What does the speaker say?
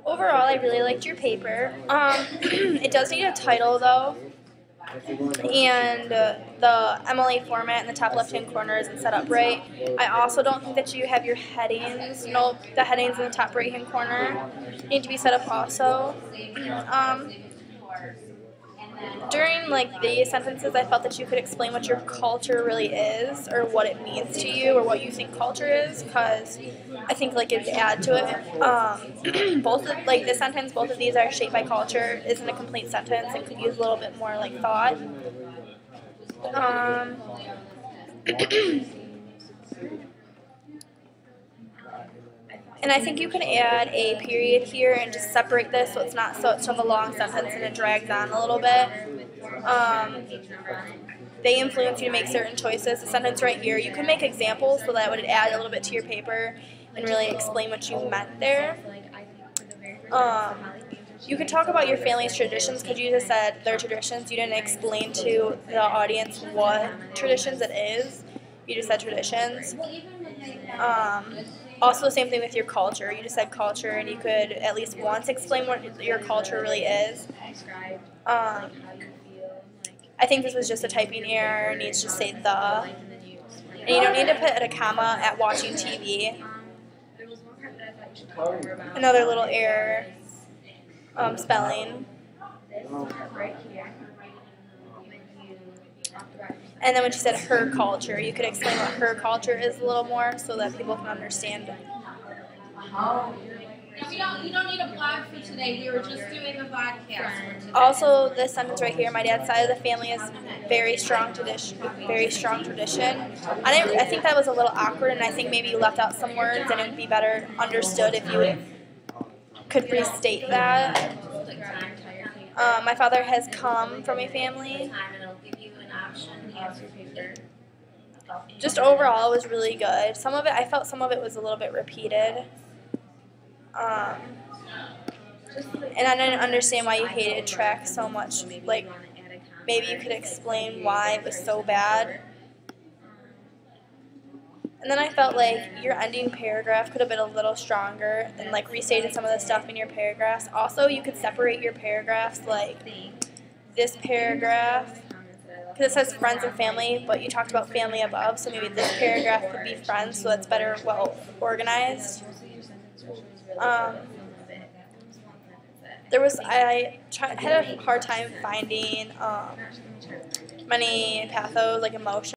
Overall, I really liked your paper. It does need a title though, and the MLA format in the top left-hand corner isn't set up right. I also don't think that you have your headings. No, the headings in the top right-hand corner need to be set up also. Um, During like these sentences, I felt that you could explain what your culture really is, or what it means to you, or what you think culture is, because I think like it'd add to it. Both of, like this sentence, both of these are shaped by culture. Isn't a complete sentence and could use a little bit more like thought. Um, And I think you can add a period here and just separate this so it's not such of a long sentence and it drags on a little bit. They influence you to make certain choices. The sentence right here, you can make examples so that would add a little bit to your paper and really explain what you meant there. You could talk about your family's traditions because you just said their traditions. You didn't explain to the audience what traditions it is. You just said traditions. Also, same thing with your culture. You just said culture, and you could at least once explain what your culture really is. I think this was just a typing error. It needs to say the. And you don't need to put a comma at watching TV. Another little error. Spelling. And then when she said her culture, you could explain what her culture is a little more so that people can understand. You don't need a blog for today. We were just doing a podcast for today. Also, this sentence right here, my dad's side of the family is very strong tradition. Very strong tradition. I think that was a little awkward, and I think maybe you left out some words, and it would be better understood if you could restate that. My father has come from a family. Just overall, it was really good. Some of it, I felt some of it was a little bit repeated. And I didn't understand why you hated track so much. Like, maybe you could explain why it was so bad. And then I felt like your ending paragraph could have been a little stronger and like restated some of the stuff in your paragraphs. Also, you could separate your paragraphs, like this paragraph, because it says friends and family, but you talked about family above, so maybe this paragraph could be friends, so that's better, well organized. I had a hard time finding many pathos, like emotions.